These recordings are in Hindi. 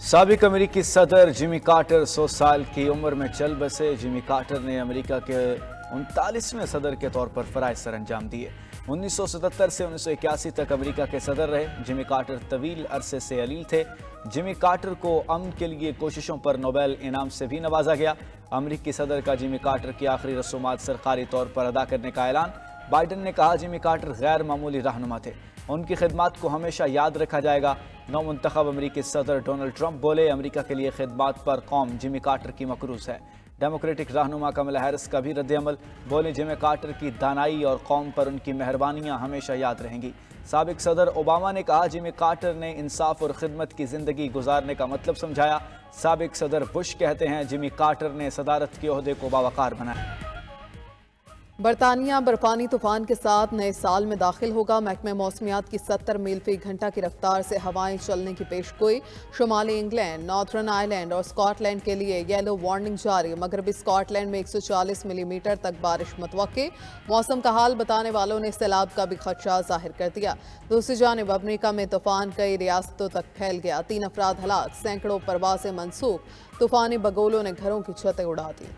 साबिक अमेरिकी सदर जिमी कार्टर 100 साल की उम्र में चल बसे। जिमी कार्टर ने अमेरिका के 39वें सदर के तौर पर फराइज सर अंजाम दिए। 1977 से 1981 तक अमेरिका के सदर रहे। जिमी कार्टर तवील अरसे से अलील थे। जिमी कार्टर को अमन के लिए कोशिशों पर नोबेल इनाम से भी नवाजा गया। अमेरिकी सदर का जिमी कार्टर की आखिरी रसूमात सरकारी तौर पर अदा करने का ऐलान। बाइडन ने कहा, जिमी कार्टर गैर मामूली रहनुमा थे, उनकी खिदमात को हमेशा याद रखा जाएगा। नौमुंतखब अमेरिकी सदर डोनाल्ड ट्रंप बोले, अमेरिका के लिए खिदमात पर कौम जिमी कार्टर की मकरूज है। डेमोक्रेटिक रहनुमा कमला हैरिस का भी रद्द-ए-अमल, बोले जिमी कार्टर की दानाई और कौम पर उनकी मेहरबानियां हमेशा याद रहेंगी। साबिक सदर ओबामा ने कहा, जिमी कार्टर ने इंसाफ और खिदमत की जिंदगी गुजारने का मतलब समझाया। साबिक सदर बुश कहते हैं, जिमी कार्टर ने सदारत के ओहदे को बावकार बनाया। बरतानिया बर्फानी तूफान के साथ नए साल में दाखिल होगा। महकमे मौसमियात की 70 मील फी घंटा की रफ्तार से हवाएं चलने की पेशगोई। शुमाली इंग्लैंड, नॉर्थर्न आयरलैंड और स्कॉटलैंड के लिए येलो वार्निंग जारी। मगरबी स्कॉटलैंड में 140 मिलीमीटर तक बारिश मुतवक्के। मौसम का हाल बताने वालों ने सैलाब का भी खदशा जाहिर कर दिया। दूसरी जानिब अमरीका में तूफान कई रियासतों तक फैल गया। 3 अफराद हलाक, सैकड़ों परवासें मनसूख। तूफानी बगोलों ने घरों की छतें उड़ा दी।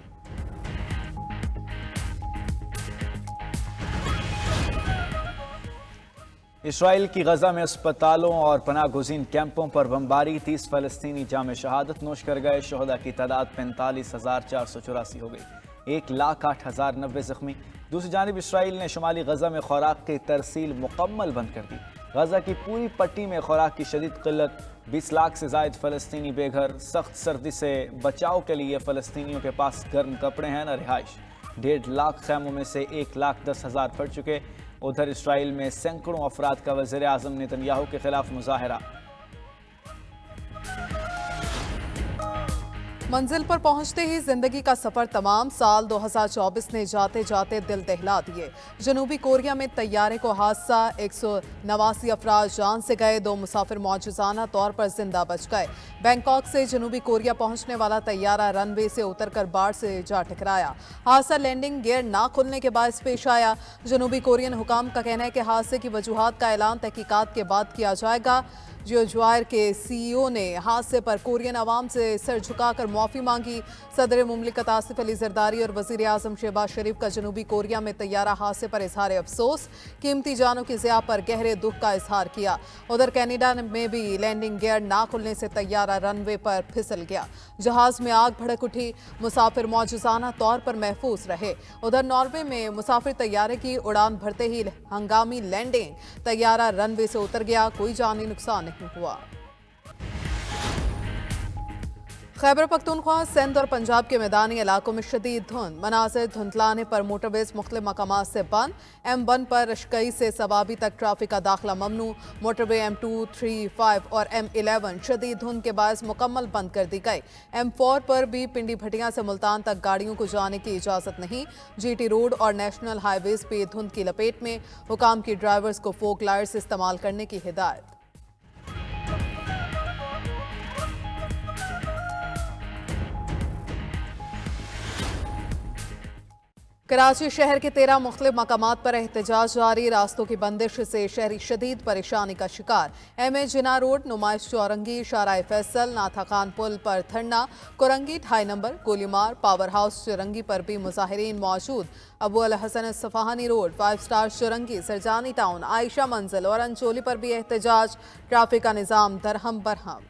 इसराइल की गजा में अस्पतालों और पनाहगुज़ीन कैंपों पर बमबारी। 30 फलस्तीनी जाम शहादत नोश कर गए। शोहदा की तादाद 45,484 हो गई। 1,08,090 जख्मी। दूसरी जानिब इसराइल ने शुमाली गजा में खुराक की तरसील मुकम्मल बंद कर दी। गजा की पूरी पट्टी में खुराक की शदीद किल्लत। 20 लाख से जायद फलस्तीनी बेघर। सख्त सर्दी से बचाव के लिए फलस्तीनियों के पास गर्म कपड़े हैं न रिहाइश। 1.5 लाख खैमों में से 1,10,000 फट चुके। उधर इसराइल में सैकड़ों अफराद का वज़ीर आज़म नेतन्याहू के खिलाफ मुजाहरा। मंजिल पर पहुंचते ही जिंदगी का सफर तमाम। साल 2024 ने जाते जाते दिल दहला दिए। जनूबी कोरिया में तैयारे को हादसा, 189 अफराद जान से गए। 2 मुसाफिर मौजूजाना तौर पर जिंदा बच गए। बैंकॉक से जनूबी कोरिया पहुंचने वाला तैयारा रनवे से उतरकर बाढ़ से जा टकराया। हादसा लैंडिंग गियर ना खुलने के बायस पेश आया। जनूबी कोरियन हुकाम का कहना है कि हादसे की वजूहात का ऐलान तहकीकात के बाद किया जाएगा। जियोज्वायर के CEO ने हादसे पर कोरियन अवाम से सर झुकाकर माफ़ी मांगी। सदर मुमलिकत आसिफ अली जरदारी और वज़ीर आज़म शहबाज शरीफ का जनूबी कोरिया में तैयारा हादसे पर इजहार अफसोस। कीमती जानों की ज़िया पर गहरे दुख का इजहार किया। उधर कनाडा में भी लैंडिंग गियर ना खुलने से तैयारा रनवे पर फिसल गया। जहाज़ में आग भड़क उठी। मुसाफिर मौजूजाना तौर पर महफूज रहे। उधर नॉर्वे में मुसाफिर तैयारे की उड़ान भरते ही हंगामी लैंडिंग। तैयारा रनवे से उतर गया। कोई जानी नुकसान नहीं हुआ। खैबर पख्तूनख्वा, सिंध और पंजाब के मैदानी इलाकों में शदीद धुंध। मनाज़िर धुंधलाने पर मोटरवेज मुख्तलिफ मकामात से बंद। M1 पर रशकई से सवाबी तक ट्रैफिक का दाखिला ममनू। मोटरवे M2, 3, 5 और M11 शदीद धुंध के बायस मुकम्मल बंद कर दी गई। M4 पर भी पिंडी भटियां से मुल्तान तक गाड़ियों को जाने की इजाज़त नहीं। GT रोड और नेशनल हाईवेज पे धुंध की लपेट में। हुकाम की ड्राइवर्स को फोक लाइट्स इस्तेमाल करने की हिदायत। कराची शहर के 13 मुख्तलिफ मकामात पर एहतजाज जारी। रास्तों की बंदिश से शहरी शदीद परेशानी का शिकार। MA जिना रोड, नुमाइश चौरंगी, शाराय फैसल, नाथा खान पुल पर धरना। Korangi 2.5 number, Golimar, power house Chowrangi पर भी मुजाहिरीन मौजूद। Abu al Hasan Isfahani road, 5 star Chowrangi, Surjani town, Ayesha Manzil और अंचोली पर भी एहतजाज। ट्रैफिक का निज़ाम दरहम बरहम।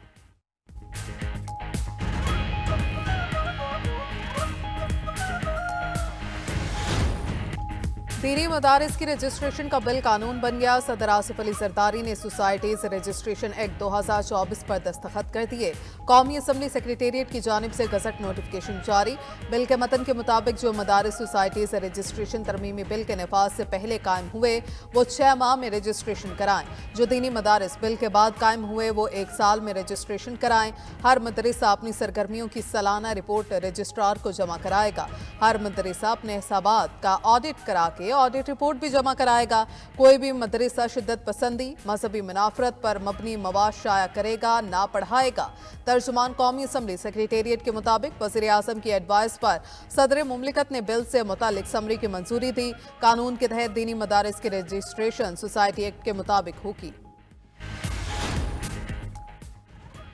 दीनी मदारिस की रजिस्ट्रेशन का बिल कानून बन गया। सदर आसिफ अली जरदारी ने सोसाइटीज रजिस्ट्रेशन एक्ट 2024 पर दस्तखत कर दिए। कौमी असम्बली सेक्रेटेरिएट की जानिब से गजट नोटिफिकेशन जारी। बिल के मतन के मुताबिक जो मदारिस सोसाइटीज रजिस्ट्रेशन तरमीमी बिल के नफाज से पहले कायम हुए वो 6 माह में रजिस्ट्रेशन कराएं। जो दीनी मदारिस बिल के बाद कायम हुए वो 1 साल में रजिस्ट्रेशन कराएं। हर मदरसा अपनी सरगर्मियों की सालाना रिपोर्ट रजिस्ट्रार को जमा कराएगा। हर मदरसा अपने हिसाबात का ऑडिट करा के ऑडिट रिपोर्ट भी जमा कराएगा। कोई भी मदरसा शिद्दत पसंदी, मजहबी मुनाफरत पर मबनी मवाद शाया करेगा ना पढ़ाएगा। तर्जुमान कौमी असम्बली सेक्रेटेरिएट के मुताबिक वज़ीर आज़म की एडवाइस पर सदर मुमलिकत ने बिल से मुतालिक समरी की मंजूरी दी। कानून के तहत दीनी मदारिस की रजिस्ट्रेशन सोसाइटी एक्ट के मुताबिक होगी।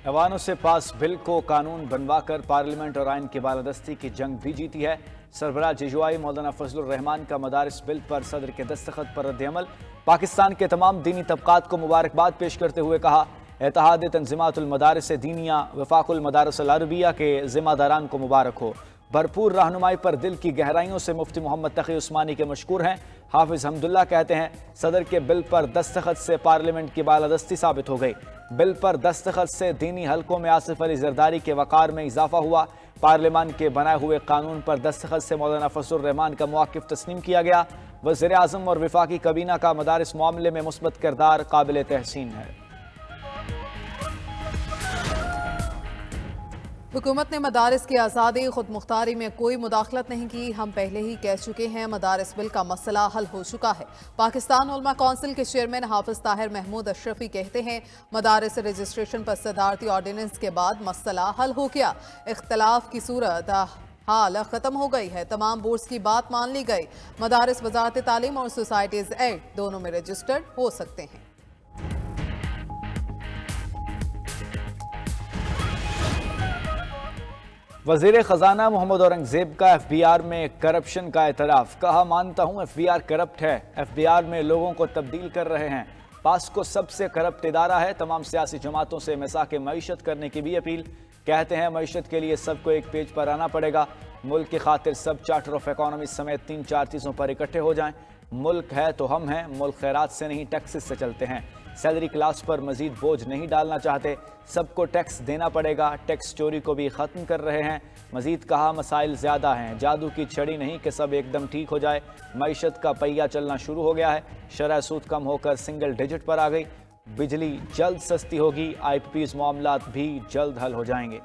ऐवानों से पास बिल को कानून बनवाकर पार्लियामेंट और आइन की बालादस्ती की जंग भी जीती है। सरबराह जजुआई मौलाना फजलुर रहमान का मदारिस बिल पर सदर के दस्तखत पर रद्द-ए-अमल। पाकिस्तान के तमाम दीनी तबकात को मुबारकबाद पेश करते हुए कहा, इत्तेहाद तंज़ीमातुल मदारिस दीनिया वफाकुल मदारिसुल अरबिया के ज़िम्मेदारान को मुबारक हो। भरपूर रहनुमाई पर दिल की गहराइयों से मुफ्ती मोहम्मद तकी उस्मानी के मशकूर हैं। हाफिज हमदुल्ला कहते हैं, सदर के बिल पर दस्तखत से पार्लियामेंट की बालादस्ती साबित हो गई। बिल पर दस्तखत से दीनी हलकों में आसिफ अली जरदारी के वक़ार में इजाफा हुआ। पार्लियामान के बनाए हुए कानून पर दस्तखत से मौलाना फजलुर रहमान का मौक़िफ़ तस्लीम किया गया। वज़ीर आज़म और वफाकी kabीना का मदारिस मामले में मुस्बत किरदार काबिल तहसीन है। हुकूमत ने मदारिस की आज़ादी खुद मुख्तारी में कोई मुदाखलत नहीं की। हम पहले ही कह चुके हैं, मदारिस बिल का मसला हल हो चुका है। पाकिस्तान उलमा कौंसिल के चेयरमैन हाफिज ताहिर महमूद अशरफी कहते हैं, मदारिस रजिस्ट्रेशन पर सदारती ऑर्डिनेंस के बाद मसला हल हो गया। इख्तलाफ की सूरत हाल ख़त्म हो गई है। तमाम बोर्ड्स की बात मान ली गई। मदारिस वजारत तालीम और सोसाइटीज़ एक्ट दोनों में रजिस्टर्ड हो सकते हैं। वज़ीर ख़जाना मोहम्मद औरंगज़ेब का FBR में करप्शन का एतराफ़। कहा, मानता हूँ FBR करप्ट है। FBR में लोगों को तब्दील कर रहे हैं। पास्को सबसे करप्ट इदारा है। तमाम सियासी जमातों से मिसाक़ मईशत करने की भी अपील। कहते हैं, मईशत के लिए सबको एक पेज पर आना पड़ेगा। मुल्क की खातिर सब चार्टर ऑफ इकॉनमी समेत 3-4 चीज़ों पर इकट्ठे हो जाएं। मुल्क है तो हम हैं। मुल्क खैरात से नहीं, टैक्सेस से चलते हैं। सैलरी क्लास पर मजीद बोझ नहीं डालना चाहते। सबको टैक्स देना पड़ेगा। टैक्स चोरी को भी ख़त्म कर रहे हैं। मजीद कहा, मसाइल ज़्यादा हैं, जादू की छड़ी नहीं कि सब एकदम ठीक हो जाए। मईशत का पहिया चलना शुरू हो गया है। शरह सूद कम होकर सिंगल डिजिट पर आ गई। बिजली जल्द सस्ती होगी। IPPs मामलात भी जल्द हल हो जाएंगे।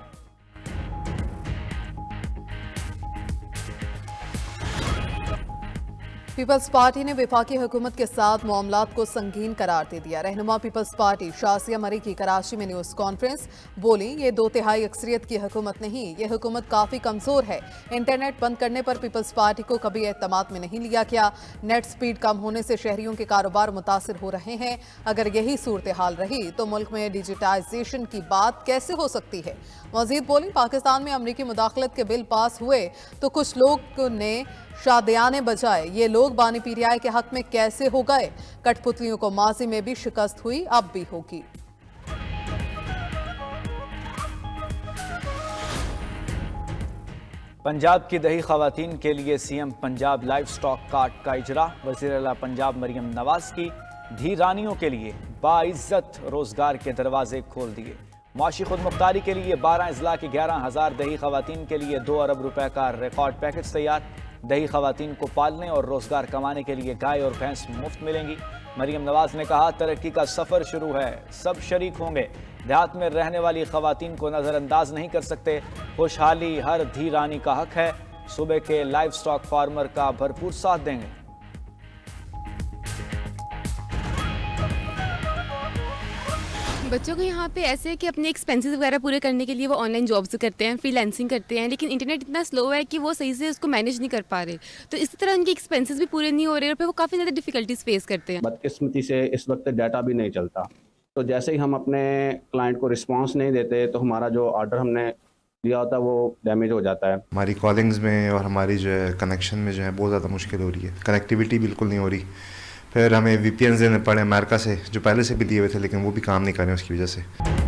पीपल्स पार्टी ने वफाकी हुकूमत के साथ मामलात को संगीन करार दे दिया। रहनुमा पीपल्स पार्टी शासिया मरी की कराची में न्यूज़ कॉन्फ्रेंस बोली, ये 2/3 अक्सरियत की हुकूमत नहीं, ये हुकूमत काफ़ी कमज़ोर है। इंटरनेट बंद करने पर पीपल्स पार्टी को कभी एतमाद में नहीं लिया गया। नेट स्पीड कम होने से शहरियों के कारोबार मुतासिर हो रहे हैं। अगर यही सूरत हाल रही तो मुल्क में डिजिटाइजेशन की बात कैसे हो सकती है। मजीद बोली, पाकिस्तान में अमरीकी मुदाखलत के बिल पास हुए तो कुछ लोग ने शादियाने बजाए। ये लोग बानी पीरियाय के हक में कैसे हो गए। कठपुतलियों को माजी में भी शिकस्त हुई, अब भी होगी। पंजाब की दही खवातीन के लिए CM Punjab live stock card का इजरा। वज़ीर आला पंजाब मरियम नवाज की धीरानियों के लिए बाइज्जत रोजगार के दरवाजे खोल दिए। माशी खुद मुख्तारी के लिए 12 अजला की 11,000 दही खवातीन के लिए 2 अरब रुपए का रिकॉर्ड पैकेज तैयार। दही खवातीन को पालने और रोजगार कमाने के लिए गाय और भैंस मुफ्त मिलेंगी। मरियम नवाज ने कहा, तरक्की का सफर शुरू है, सब शरीक होंगे। देहात में रहने वाली खवातीन को नजरअंदाज नहीं कर सकते। खुशहाली हर धी रानी का हक है। सूबे के लाइव स्टॉक फार्मर का भरपूर साथ देंगे। बच्चों को यहाँ पे ऐसे है कि अपने एक्सपेंसेस वगैरह पूरे करने के लिए वो ऑनलाइन जॉब्स करते हैं, फ्रीलांसिंग करते हैं, लेकिन इंटरनेट इतना स्लो है कि वो सही से उसको मैनेज नहीं कर पा रहे। तो इसी तरह उनके एक्सपेंसेस भी पूरे नहीं हो रहे और फिर वो काफ़ी ज़्यादा डिफिकल्टीज फेस करते हैं। बदकिस्मती से इस वक्त डाटा भी नहीं चलता, तो जैसे ही हम अपने क्लाइंट को रिस्पॉन्स नहीं देते तो हमारा जो ऑर्डर हमने दिया होता है वो डैमेज हो जाता है। हमारी कॉलिंग्स में और हमारी जो है कनेक्शन में जो है बहुत ज़्यादा मुश्किल हो रही है। कनेक्टिविटी बिल्कुल नहीं हो रही। फिर हमें VPNs देने पड़े अमेरिका से, जो पहले से भी दिए हुए थे, लेकिन वो भी काम नहीं कर रहे उसकी वजह से।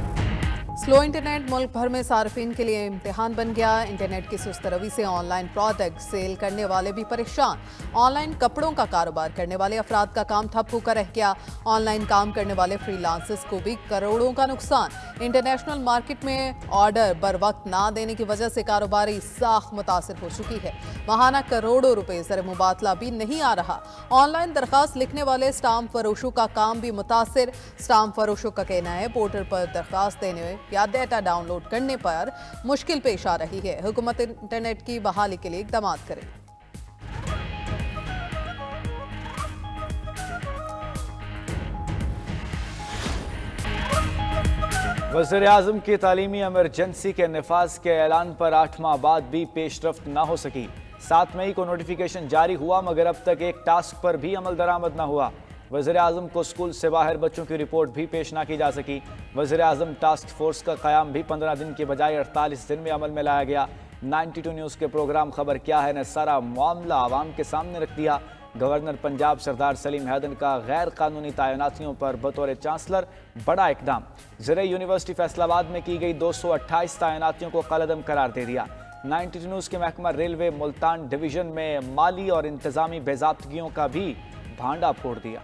स्लो इंटरनेट मुल्क भर में सार्फिन के लिए इम्तिहान बन गया। इंटरनेट की सुस्त रवि से ऑनलाइन प्रोडक्ट सेल करने वाले भी परेशान। ऑनलाइन कपड़ों का कारोबार करने वाले अफराद का काम ठप होकर रह गया। ऑनलाइन काम करने वाले फ्रीलांसर्स को भी करोड़ों का नुकसान। इंटरनेशनल मार्केट में ऑर्डर बर वक्त ना देने की वजह से कारोबारी साख मुतासिर हो चुकी है। माहाना करोड़ों रुपए ज़र मुबादला भी नहीं आ रहा। ऑनलाइन दरखास्त लिखने वाले स्टाम्प फरोशों का काम भी मुतासिर। स्टाम्प फरोशों का कहना है, पोर्टल पर दरखास्त देने या डेटा डाउनलोड करने पर मुश्किल पेश आ रही है। हुकूमत इंटरनेट की बहाली के लिए इक़दाम करे। वज़ीर आज़म की तालीमी एमरजेंसी के नफाज के ऐलान पर 8 माह बाद भी पेशरफ्त न हो सकी। 7 मई को नोटिफिकेशन जारी हुआ, मगर अब तक एक टास्क पर भी अमल दरामद न हुआ। वज़ीर आज़म को स्कूल से बाहर बच्चों की रिपोर्ट भी पेश ना की जा सकी। वज़ीर आज़म टास्क फोर्स का क़याम भी 15 दिन की बजाय 48 दिन में अमल में लाया गया। 92 न्यूज़ के प्रोग्राम खबर क्या है ने सारा मामला आवाम के सामने रख दिया। गवर्नर पंजाब सरदार सलीम हैदर का गैर कानूनी तैनातियों पर बतौर चांसलर बड़ा इकदाम। ज़रिए यूनिवर्सिटी फैसलाबाद में की गई 228 तैनातियों को कलअदम करार दे दिया। 92 न्यूज़ के महकमा रेलवे मुल्तान डिवीज़न में माली और इंतज़ामी बेज़ाब्तगियों का भी भांडा फोड़ दिया।